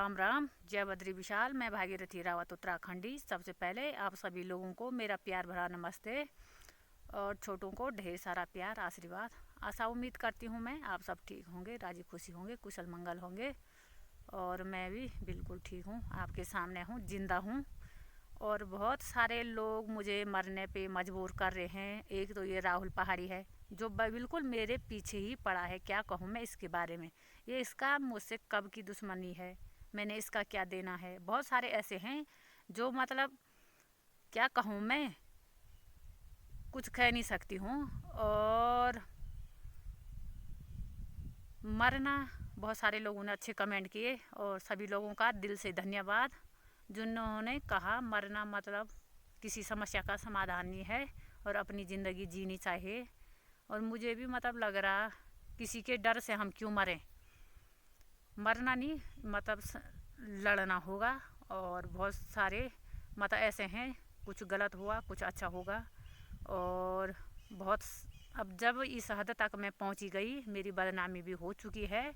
राम राम, जय बद्री विशाल। मैं भागीरथी रावत उत्तराखंडी। सबसे पहले आप सभी लोगों को मेरा प्यार भरा नमस्ते और छोटों को ढेर सारा प्यार आशीर्वाद। आशा उम्मीद करती हूँ मैं आप सब ठीक होंगे, राजी खुशी होंगे, कुशल मंगल होंगे। और मैं भी बिल्कुल ठीक हूँ, आपके सामने हूँ, जिंदा हूँ। और बहुत सारे लोग मुझे मरने पे मजबूर कर रहे हैं। एक तो ये राहुल पहाड़ी है जो बिल्कुल मेरे पीछे ही पड़ा है। क्या कहूँ मैं इसके बारे में, ये इसका मुझसे कब की दुश्मनी है, मैंने इसका क्या देना है। बहुत सारे ऐसे हैं जो मतलब क्या कहूँ मैं, कुछ कह नहीं सकती हूँ। और मरना, बहुत सारे लोगों ने अच्छे कमेंट किए और सभी लोगों का दिल से धन्यवाद जिन्होंने कहा मरना मतलब किसी समस्या का समाधान नहीं है और अपनी ज़िंदगी जीनी चाहिए। और मुझे भी मतलब लग रहा किसी के डर से हम क्यों मरें, मरना नहीं मतलब लड़ना होगा। और बहुत सारे मतलब ऐसे हैं, कुछ गलत हुआ कुछ अच्छा होगा। और बहुत अब जब इस हद तक मैं पहुंची गई, मेरी बदनामी भी हो चुकी है,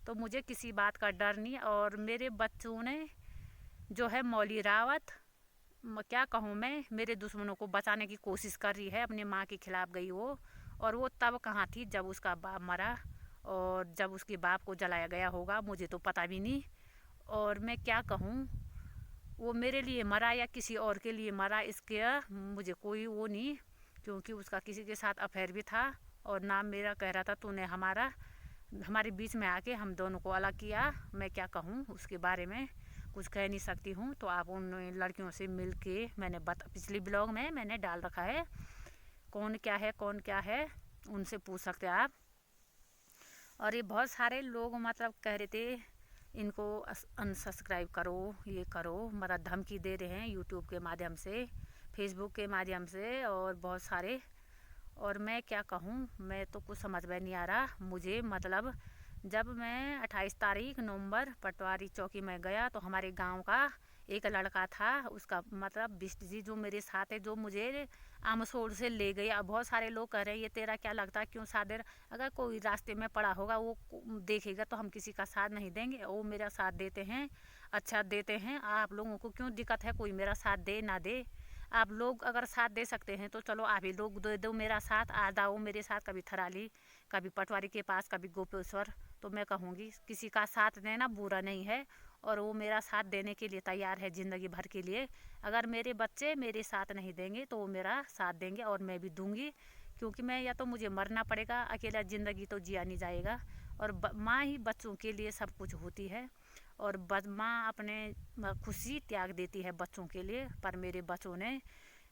तो मुझे किसी बात का डर नहीं। और मेरे बच्चों ने जो है मौली रावत, क्या कहूँ मैं, मेरे दुश्मनों को बचाने की कोशिश कर रही है। अपनी माँ के खिलाफ गई वो, और वो तब कहाँ थी जब उसका बाप मरा और जब उसके बाप को जलाया गया होगा, मुझे तो पता भी नहीं। और मैं क्या कहूँ, वो मेरे लिए मरा या किसी और के लिए मरा इसके मुझे कोई वो नहीं, क्योंकि उसका किसी के साथ अफेयर भी था। और नाम मेरा कह रहा था तूने हमारे बीच में आके हम दोनों को अलग किया। मैं क्या कहूँ उसके बारे में, कुछ कह नहीं सकती हूँ। तो आप उन लड़कियों से मिल के, मैंने पिछली ब्लॉग में मैंने डाल रखा है कौन क्या है, उनसे पूछ सकते हैं आप। और ये बहुत सारे लोग मतलब कह रहे थे इनको अनसब्सक्राइब करो, ये करो, मतलब धमकी दे रहे हैं यूट्यूब के माध्यम से, फेसबुक के माध्यम से और बहुत सारे। और मैं क्या कहूँ, मैं तो कुछ समझ में नहीं आ रहा मुझे। मतलब जब मैं 28 तारीख नवंबर पटवारी चौकी में गया तो हमारे गांव का एक लड़का था, उसका मतलब बिष्ट जी जो मेरे साथ है, जो मुझे आमसोड़ से ले गए। अब बहुत सारे लोग कह रहे हैं ये तेरा क्या लगता है, क्यों साथ दे रहा। अगर कोई रास्ते में पड़ा होगा वो देखेगा तो हम किसी का साथ नहीं देंगे, वो मेरा साथ देते हैं, अच्छा देते हैं। आप लोगों को क्यों दिक्कत है कोई मेरा साथ दे ना दे। आप लोग अगर साथ दे सकते हैं तो चलो आप ही लोग दे दो मेरा साथ, आ जाओ मेरे साथ, कभी थराली कभी पटवारी के पास कभी गोपेश्वर। तो मैं कहूँगी किसी का साथ देना बुरा नहीं है, और वो मेरा साथ देने के लिए तैयार है ज़िंदगी भर के लिए। अगर मेरे बच्चे मेरे साथ नहीं देंगे तो वो मेरा साथ देंगे और मैं भी दूंगी, क्योंकि मैं या तो मुझे मरना पड़ेगा, अकेला ज़िंदगी तो जिया नहीं जाएगा। और माँ ही बच्चों के लिए सब कुछ होती है, और माँ अपने खुशी त्याग देती है बच्चों के लिए। पर मेरे बच्चों ने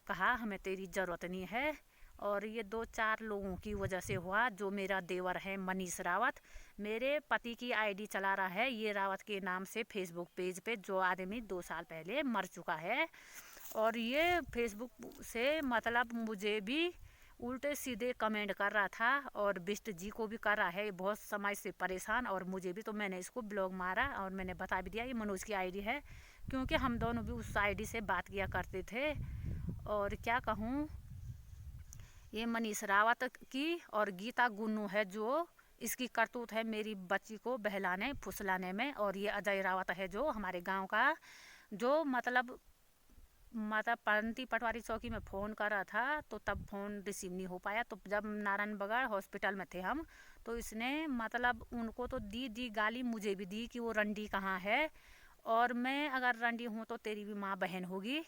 कहा हमें तेरी ज़रूरत नहीं है। और ये 2-4 लोगों की वजह से हुआ। जो मेरा देवर है मनीष रावत, मेरे पति की आईडी चला रहा है ये रावत के नाम से फेसबुक पेज पे, जो आदमी 2 साल पहले मर चुका है। और ये फेसबुक से मतलब मुझे भी उल्टे सीधे कमेंट कर रहा था, और बिष्ट जी को भी कर रहा है, बहुत समय से परेशान। और मुझे भी, तो मैंने इसको ब्लॉग मारा और मैंने बता भी दिया ये मनोज की आईडी है, क्योंकि हम दोनों भी उस आईडी से बात किया करते थे। और क्या कहूँ, ये मनीष रावत की और गीता गुन्नू है जो इसकी करतूत है मेरी बच्ची को बहलाने फुसलाने में। और ये अजय रावत है जो हमारे गांव का, जो मतलब पंती पटवारी चौकी में फ़ोन कर रहा था तो तब फ़ोन रिसीव नहीं हो पाया। तो जब नारायण बगड़ हॉस्पिटल में थे हम, तो इसने मतलब उनको तो दी गाली, मुझे भी दी कि वो रंडी कहाँ है। और मैं अगर रंडी हूँ तो तेरी भी माँ बहन होगी,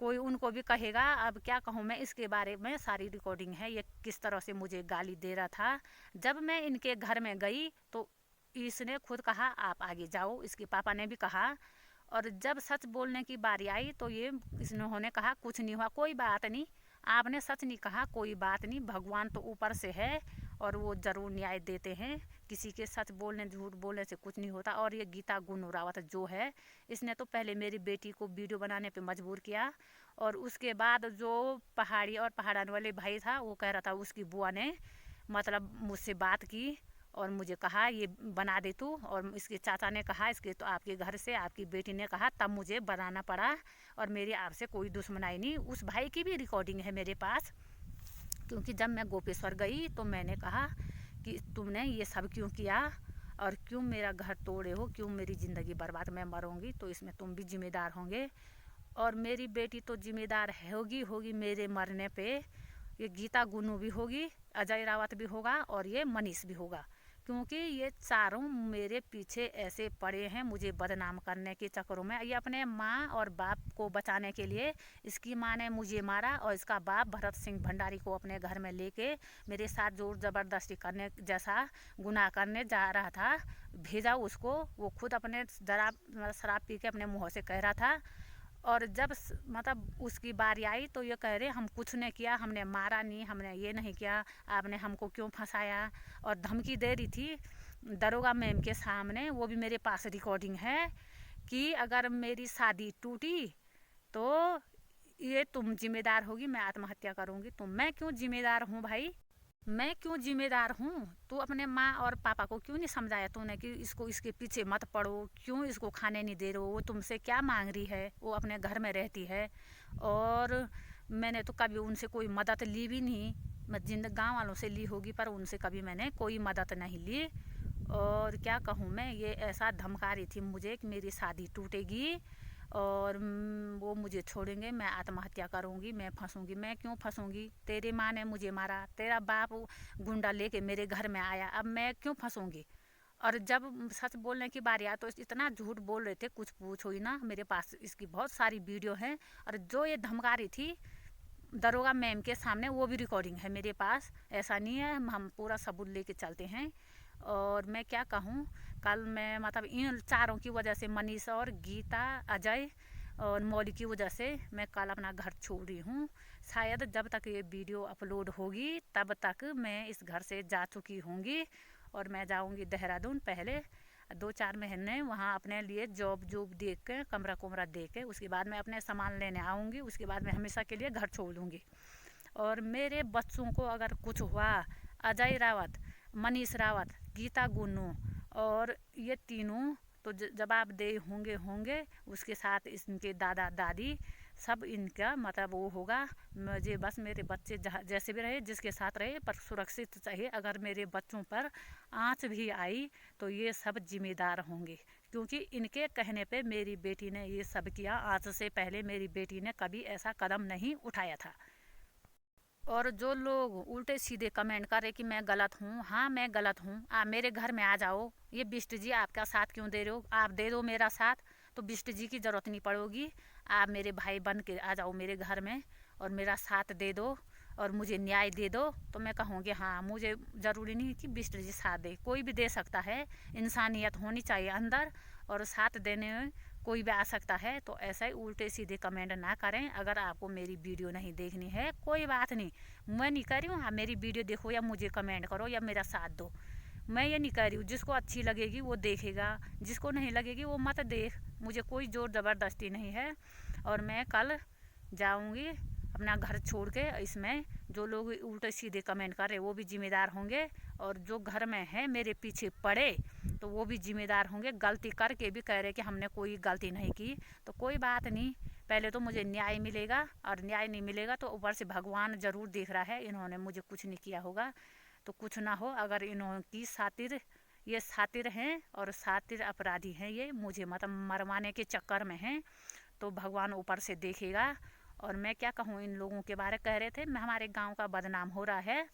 कोई उनको भी कहेगा। अब क्या कहूँ मैं इसके बारे में, सारी रिकॉर्डिंग है ये किस तरह से मुझे गाली दे रहा था। जब मैं इनके घर में गई तो इसने खुद कहा आप आगे जाओ, इसके पापा ने भी कहा। और जब सच बोलने की बारी आई तो ये इन्होंने कहा कुछ नहीं हुआ, कोई बात नहीं, आपने सच नहीं कहा, कोई बात नहीं, भगवान तो ऊपर से है और वो ज़रूर न्याय देते हैं। किसी के सच बोलने झूठ बोलने से कुछ नहीं होता। और ये गीता गुन्नू रावत जो है, इसने तो पहले मेरी बेटी को वीडियो बनाने पे मजबूर किया, और उसके बाद जो पहाड़ी और पहाड़ान वाले भाई था वो कह रहा था उसकी बुआ ने मतलब मुझसे बात की और मुझे कहा ये बना दे तू। और इसके चाचा ने कहा इसके तो आपके घर से आपकी बेटी ने कहा, तब मुझे बनाना पड़ा। और मेरी आपसे कोई दुश्मनाई नहीं। उस भाई की भी रिकॉर्डिंग है मेरे पास, क्योंकि जब मैं गोपेश्वर गई तो मैंने कहा कि तुमने ये सब क्यों किया। और क्यों मेरा घर तोड़े हो, क्यों मेरी ज़िंदगी बर्बाद, मैं मरूँगी तो इसमें तुम भी जिम्मेदार होंगे। और मेरी बेटी तो जिम्मेदार होगी मेरे मरने पे। ये गीता गुन्नू भी होगी, अजय रावत भी होगा और ये मनीष भी होगा, क्योंकि ये चारों मेरे पीछे ऐसे पड़े हैं मुझे बदनाम करने के चक्करों में। ये अपने माँ और बाप को बचाने के लिए, इसकी माँ ने मुझे मारा और इसका बाप भरत सिंह भंडारी को अपने घर में लेके मेरे साथ जोर ज़बरदस्ती करने जैसा गुनाह करने जा रहा था, भेजा उसको। वो खुद अपने शराब पी के अपने मुँह से कह रहा था। और जब मतलब उसकी बारी आई तो ये कह रहे हम कुछ नहीं किया, हमने मारा नहीं, हमने ये नहीं किया, आपने हमको क्यों फंसाया। और धमकी दे रही थी दरोगा मैम के सामने, वो भी मेरे पास रिकॉर्डिंग है, कि अगर मेरी शादी टूटी तो ये तुम जिम्मेदार होगी, मैं आत्महत्या करूँगी। तो मैं क्यों जिम्मेदार हूँ भाई, मैं क्यों जिम्मेदार हूँ। तू अपने माँ और पापा को क्यों नहीं समझाया तूने कि इसको इसके पीछे मत पड़ो, क्यों इसको खाने नहीं दे रहे हो, वो तुमसे क्या मांग रही है, वो अपने घर में रहती है। और मैंने तो कभी उनसे कोई मदद ली भी नहीं, मैं गाँव वालों से ली होगी पर उनसे कभी मैंने कोई मदद नहीं ली। और क्या कहूँ मैं, ये ऐसा धमका रही थी मुझे कि मेरी शादी टूटेगी और वो मुझे छोड़ेंगे, मैं आत्महत्या करूँगी, मैं फंसूँगी। मैं क्यों फंसूँगी, तेरी माँ ने मुझे मारा, तेरा बाप गुंडा लेके मेरे घर में आया, अब मैं क्यों फंसूँगी। और जब सच बोलने की बारी आया तो इतना झूठ बोल रहे थे कुछ पूछो ही ना। मेरे पास इसकी बहुत सारी वीडियो हैं, और जो ये धमका रही थी दरोगा मैम के सामने वो भी रिकॉर्डिंग है मेरे पास। ऐसा नहीं है, हम पूरा सबूत लेके चलते हैं। और मैं क्या कहूँ, कल मैं मतलब इन चारों की वजह से, मनीष और गीता, अजय और मौली की वजह से मैं कल अपना घर छोड़ रही हूँ। शायद जब तक ये वीडियो अपलोड होगी तब तक मैं इस घर से जा चुकी होंगी। और मैं जाऊँगी देहरादून, पहले 2-4 महीने वहाँ अपने लिए जॉब देख के, कमरा कुमरा देख के, उसके बाद मैं अपने सामान लेने आऊँगी। उसके बाद मैं हमेशा के लिए घर छोड़ दूँगी। और मेरे बच्चों को अगर कुछ हुआ, अजय रावत, मनीष रावत, गीता गुन्नू और ये तीनों तो जवाबदेही होंगे। उसके साथ इनके दादा दादी सब, इनका मतलब वो होगा। मुझे बस मेरे बच्चे जैसे भी रहे, जिसके साथ रहे, पर सुरक्षित चाहिए। अगर मेरे बच्चों पर आँच भी आई तो ये सब जिम्मेदार होंगे, क्योंकि इनके कहने पे मेरी बेटी ने ये सब किया। आँच से पहले मेरी बेटी ने कभी ऐसा कदम नहीं उठाया था। और जो लोग उल्टे सीधे कमेंट कर रहे कि मैं गलत हूँ, हाँ मैं गलत हूँ, आप मेरे घर में आ जाओ। ये बिष्ट जी आपका साथ क्यों दे रहे हो, आप दे दो मेरा साथ, तो बिष्ट जी की ज़रूरत नहीं पड़ेगी। आप मेरे भाई बन के आ जाओ मेरे घर में और मेरा साथ दे दो और मुझे न्याय दे दो, तो मैं कहूँगी हाँ। मुझे ज़रूरी नहीं कि बिष्ट जी साथ दे, कोई भी दे सकता है, इंसानियत होनी चाहिए अंदर, और साथ देने में कोई भी आ सकता है। तो ऐसा ही उल्टे सीधे कमेंट ना करें। अगर आपको मेरी वीडियो नहीं देखनी है कोई बात नहीं, मैं नहीं कर रही हूँ आप मेरी वीडियो देखो या मुझे कमेंट करो या मेरा साथ दो, मैं ये नहीं कर रही हूँ। जिसको अच्छी लगेगी वो देखेगा, जिसको नहीं लगेगी वो मत देख, मुझे कोई ज़ोर ज़बरदस्ती नहीं है। और मैं कल जाऊँगी अपना घर छोड़ के। इसमें जो लोग उल्टे सीधे कमेंट कर रहे वो भी जिम्मेदार होंगे, और जो घर में है मेरे पीछे पड़े तो वो भी जिम्मेदार होंगे। गलती करके भी कह रहे कि हमने कोई गलती नहीं की, तो कोई बात नहीं, पहले तो मुझे न्याय मिलेगा, और न्याय नहीं मिलेगा तो ऊपर से भगवान ज़रूर देख रहा है। इन्होंने मुझे कुछ नहीं किया होगा तो कुछ ना हो। अगर इन्होंने सातिर, ये सातिर हैं और सातिर अपराधी हैं, ये मुझे मतलब मरवाने के चक्कर में हैं, तो भगवान ऊपर से देखेगा। और मैं क्या कहूँ, इन लोगों के बारे कह रहे थे मैं हमारे गांव का बदनाम हो रहा है,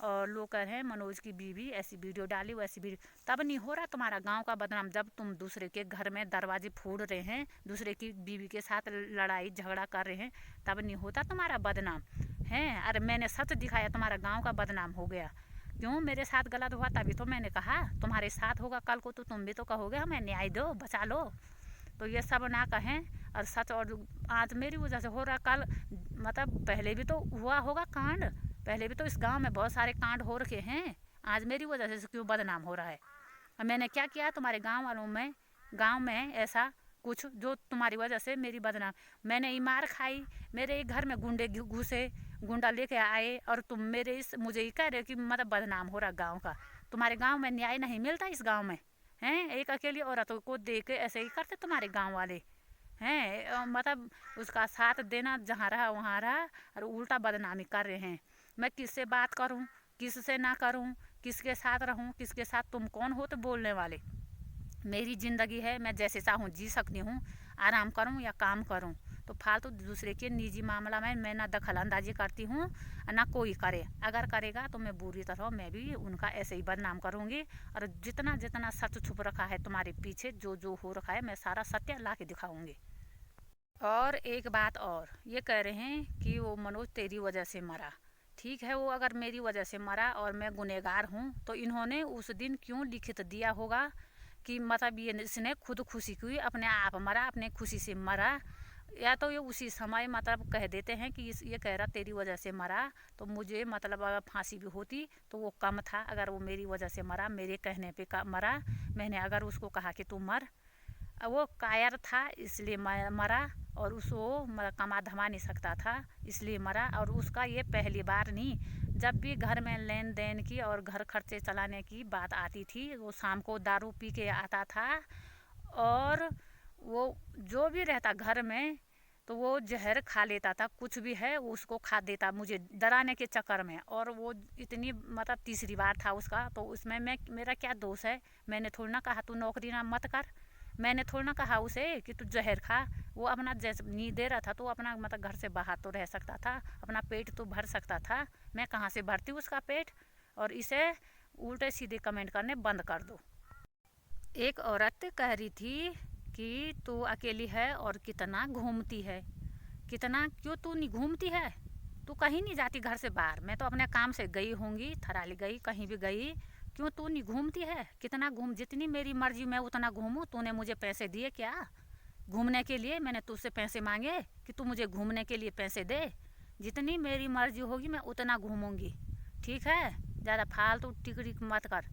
और लोग कह रहे हैं मनोज की बीवी ऐसी वीडियो डाली वैसी वीडियो। तब नहीं हो रहा तुम्हारा गांव का बदनाम जब तुम दूसरे के घर में दरवाजे फोड़ रहे हैं, दूसरे की बीवी के साथ लड़ाई झगड़ा कर रहे हैं, तब नहीं होता तुम्हारा बदनाम है। अरे मैंने सच दिखाया, तुम्हारा गाँव का बदनाम हो गया। क्यों, मेरे साथ गलत हुआ तभी तो मैंने कहा, तुम्हारे साथ होगा कल को तो तुम भी तो कहोगे हमें न्याय दो, बचा लो। तो ये सब ना कहें, और सच। और आज मेरी वजह से हो रहा, कल मतलब पहले भी तो हुआ होगा कांड, पहले भी तो इस गांव में बहुत सारे कांड हो रखे हैं, आज मेरी वजह से क्यों बदनाम हो रहा है। और मैंने क्या किया तुम्हारे गांव वालों में, गांव में ऐसा कुछ जो तुम्हारी वजह से मेरी बदनाम। मैंने ही मार खाई, मेरे घर में गुंडे घुसे, गुंडा लेके आए, और तुम मेरे मुझे ही कह रहे कि मतलब बदनाम हो रहा गाँव का। तुम्हारे गाँव में न्याय नहीं मिलता इस गाँव में हैं, एक अकेली औरतों को देख के ऐसे ही करते तुम्हारे गाँव वाले हैं। मतलब उसका साथ देना जहाँ रहा वहाँ रहा, और उल्टा बदनामी कर रहे हैं। मैं किससे बात करूं, किससे ना करूं, किसके साथ रहूं, किसके साथ, तुम कौन हो तो बोलने वाले। मेरी ज़िंदगी है, मैं जैसे चाहूँ जी सकती हूँ, आराम करूँ या काम करूँ। तो फालतू दूसरे के निजी मामला में मैं ना दखल अंदाजी करती हूँ, ना कोई करे। अगर करेगा तो मैं बुरी तरह मैं भी उनका ऐसे ही बदनाम करूँगी। और जितना जितना सच छुप रखा है तुम्हारे पीछे, जो जो हो रखा है, मैं सारा सत्य ला के दिखाऊँगी। और एक बात और, ये कह रहे हैं कि वो मनोज तेरी वजह से मरा। ठीक है, वो अगर मेरी वजह से मरा और मैं गुनहगार हूँ, तो इन्होंने उस दिन क्यों लिखित दिया होगा कि मतलब ये इसने खुद खुशी की, अपने आप मरा, अपने खुशी से मरा। या तो ये उसी समय मतलब कह देते हैं कि ये कह रहा तेरी वजह से मरा, तो मुझे मतलब अगर फांसी भी होती तो वो कम था। अगर वो मेरी वजह से मरा, मेरे कहने पे मरा, मैंने अगर उसको कहा कि तू मर, वो कायर था इसलिए मरा। और उसको कमा धमा नहीं सकता था इसलिए मरा। और उसका ये पहली बार नहीं, जब भी घर में लेन देन की और घर खर्चे चलाने की बात आती थी, वो शाम को दारू पी के आता था। और वो जो भी रहता घर में, तो वो जहर खा लेता था, कुछ भी है उसको खा देता मुझे डराने के चक्कर में। और वो इतनी मतलब तीसरी बार था उसका, तो उसमें मेरा क्या दोष है। मैंने थोड़ा ना कहा तू नौकरी ना मत कर, मैंने थोड़ा ना कहा उसे कि तू जहर खा। वो अपना जैसे नींद दे रहा था तो अपना मतलब घर से बाहर तो रह सकता था, अपना पेट तो भर सकता था। मैं कहाँ से भरती उसका पेट। और इसे उल्टे सीधे कमेंट करने बंद कर दो। एक औरत कह रही थी कि तू अकेली है और कितना घूमती है, कितना, क्यों तू नहीं घूमती है, तू कहीं नहीं जाती घर से बाहर। मैं तो अपने काम से गई होंगी, थराली गई, कहीं भी गई, क्यों तू नहीं घूमती है। कितना घूम, जितनी मेरी मर्जी मैं उतना घूमूं। तूने मुझे पैसे दिए क्या घूमने के लिए? मैंने तुझसे पैसे मांगे कि तू मुझे घूमने के लिए पैसे दे? जितनी मेरी मर्जी होगी मैं उतना घूमूंगी। ठीक है, ज़्यादा फालतू टिकड़ी मत कर।